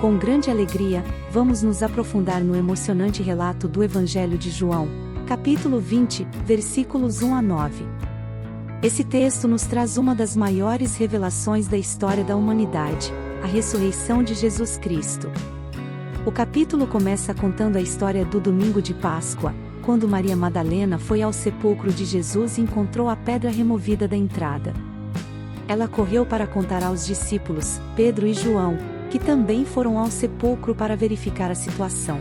Com grande alegria, vamos nos aprofundar no emocionante relato do Evangelho de João, capítulo 20, versículos 1 a 9. Esse texto nos traz uma das maiores revelações da história da humanidade, a ressurreição de Jesus Cristo. O capítulo começa contando a história do domingo de Páscoa, quando Maria Madalena foi ao sepulcro de Jesus e encontrou a pedra removida da entrada. Ela correu para contar aos discípulos, Pedro e João, que também foram ao sepulcro para verificar a situação.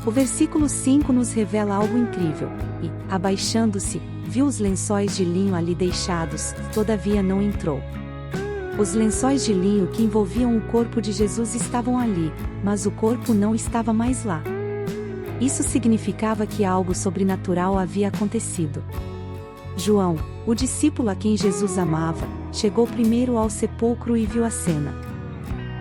O versículo 5 nos revela algo incrível, e, abaixando-se, viu os lençóis de linho ali deixados, todavia não entrou. Os lençóis de linho que envolviam o corpo de Jesus estavam ali, mas o corpo não estava mais lá. Isso significava que algo sobrenatural havia acontecido. João, o discípulo a quem Jesus amava, chegou primeiro ao sepulcro e viu a cena.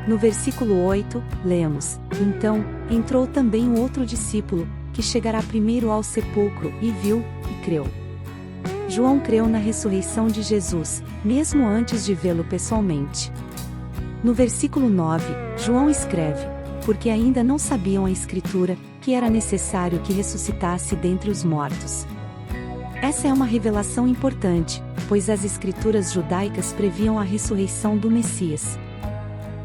No versículo 8, lemos: Então, entrou também o outro discípulo, que chegará primeiro ao sepulcro, e viu, e creu. João creu na ressurreição de Jesus, mesmo antes de vê-lo pessoalmente. No versículo 9, João escreve: Porque ainda não sabiam a Escritura, que era necessário que ressuscitasse dentre os mortos. Essa é uma revelação importante, pois as Escrituras judaicas previam a ressurreição do Messias.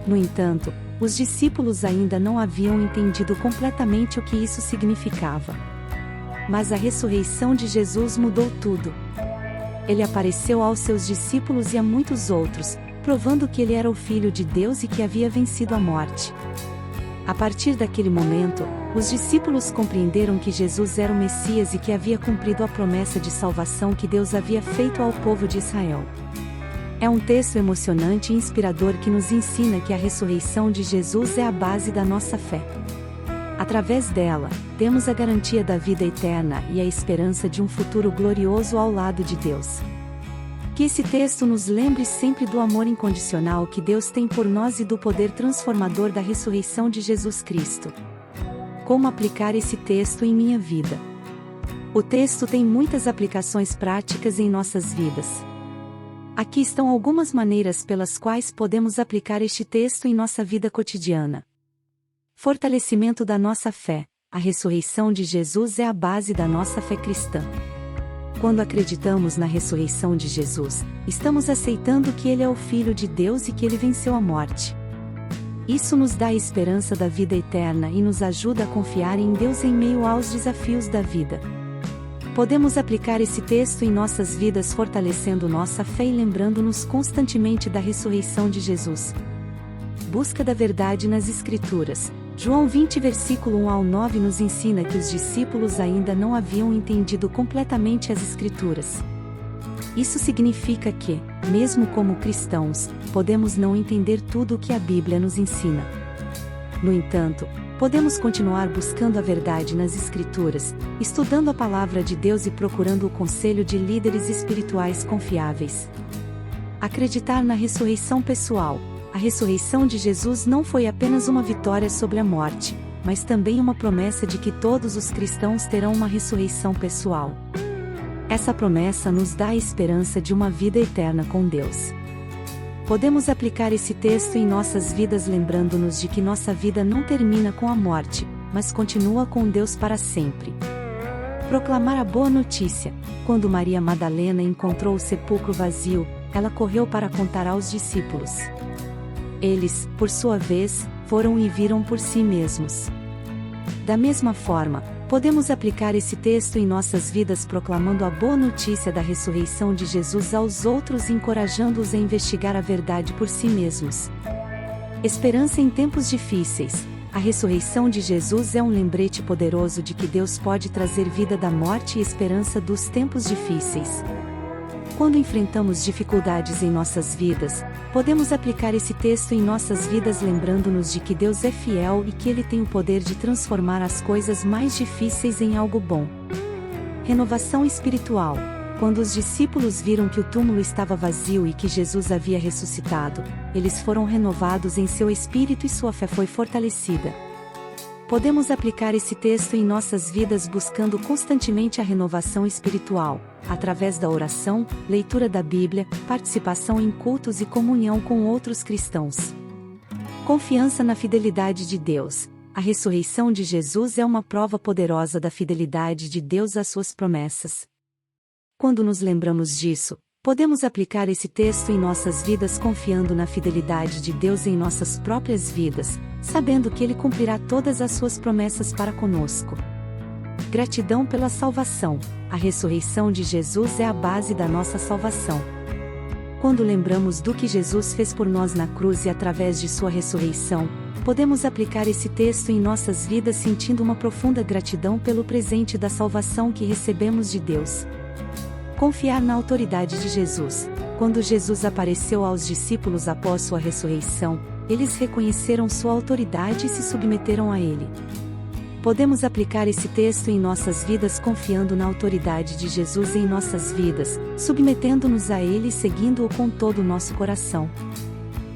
No entanto, os discípulos ainda não haviam entendido completamente o que isso significava. Mas a ressurreição de Jesus mudou tudo. Ele apareceu aos seus discípulos e a muitos outros, provando que ele era o Filho de Deus e que havia vencido a morte. A partir daquele momento, os discípulos compreenderam que Jesus era o Messias e que havia cumprido a promessa de salvação que Deus havia feito ao povo de Israel. É um texto emocionante e inspirador que nos ensina que a ressurreição de Jesus é a base da nossa fé. Através dela, temos a garantia da vida eterna e a esperança de um futuro glorioso ao lado de Deus. Que esse texto nos lembre sempre do amor incondicional que Deus tem por nós e do poder transformador da ressurreição de Jesus Cristo. Como aplicar esse texto em minha vida? O texto tem muitas aplicações práticas em nossas vidas. Aqui estão algumas maneiras pelas quais podemos aplicar este texto em nossa vida cotidiana. Fortalecimento da nossa fé. A ressurreição de Jesus é a base da nossa fé cristã. Quando acreditamos na ressurreição de Jesus, estamos aceitando que Ele é o Filho de Deus e que Ele venceu a morte. Isso nos dá a esperança da vida eterna e nos ajuda a confiar em Deus em meio aos desafios da vida. Podemos aplicar esse texto em nossas vidas fortalecendo nossa fé e lembrando-nos constantemente da ressurreição de Jesus. Busca da verdade nas Escrituras. João 20 versículo 1 ao 9 nos ensina que os discípulos ainda não haviam entendido completamente as Escrituras. Isso significa que, mesmo como cristãos, podemos não entender tudo o que a Bíblia nos ensina. No entanto, podemos continuar buscando a verdade nas Escrituras, estudando a Palavra de Deus e procurando o conselho de líderes espirituais confiáveis. Acreditar na ressurreição pessoal. A ressurreição de Jesus não foi apenas uma vitória sobre a morte, mas também uma promessa de que todos os cristãos terão uma ressurreição pessoal. Essa promessa nos dá a esperança de uma vida eterna com Deus. Podemos aplicar esse texto em nossas vidas lembrando-nos de que nossa vida não termina com a morte, mas continua com Deus para sempre. Proclamar a boa notícia. Quando Maria Madalena encontrou o sepulcro vazio, ela correu para contar aos discípulos. Eles, por sua vez, foram e viram por si mesmos. Da mesma forma, podemos aplicar esse texto em nossas vidas proclamando a boa notícia da ressurreição de Jesus aos outros e encorajando-os a investigar a verdade por si mesmos. Esperança em tempos difíceis. A ressurreição de Jesus é um lembrete poderoso de que Deus pode trazer vida da morte e esperança dos tempos difíceis. Quando enfrentamos dificuldades em nossas vidas, podemos aplicar esse texto em nossas vidas lembrando-nos de que Deus é fiel e que Ele tem o poder de transformar as coisas mais difíceis em algo bom. Renovação espiritual. Quando os discípulos viram que o túmulo estava vazio e que Jesus havia ressuscitado, eles foram renovados em seu espírito e sua fé foi fortalecida. Podemos aplicar esse texto em nossas vidas buscando constantemente a renovação espiritual, através da oração, leitura da Bíblia, participação em cultos e comunhão com outros cristãos. Confiança na fidelidade de Deus. A ressurreição de Jesus é uma prova poderosa da fidelidade de Deus às suas promessas. Quando nos lembramos disso, podemos aplicar esse texto em nossas vidas confiando na fidelidade de Deus em nossas próprias vidas, sabendo que Ele cumprirá todas as suas promessas para conosco. Gratidão pela salvação. A ressurreição de Jesus é a base da nossa salvação. Quando lembramos do que Jesus fez por nós na cruz e através de sua ressurreição, podemos aplicar esse texto em nossas vidas sentindo uma profunda gratidão pelo presente da salvação que recebemos de Deus. Confiar na autoridade de Jesus. Quando Jesus apareceu aos discípulos após sua ressurreição, eles reconheceram sua autoridade e se submeteram a ele. Podemos aplicar esse texto em nossas vidas confiando na autoridade de Jesus em nossas vidas, submetendo-nos a Ele e seguindo-o com todo o nosso coração.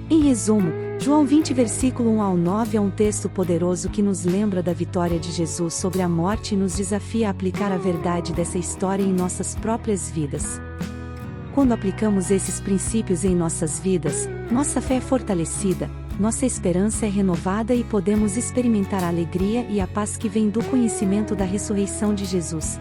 Em resumo, João 20 versículo 1 ao 9 é um texto poderoso que nos lembra da vitória de Jesus sobre a morte e nos desafia a aplicar a verdade dessa história em nossas próprias vidas. Quando aplicamos esses princípios em nossas vidas, nossa fé é fortalecida, nossa esperança é renovada e podemos experimentar a alegria e a paz que vem do conhecimento da ressurreição de Jesus.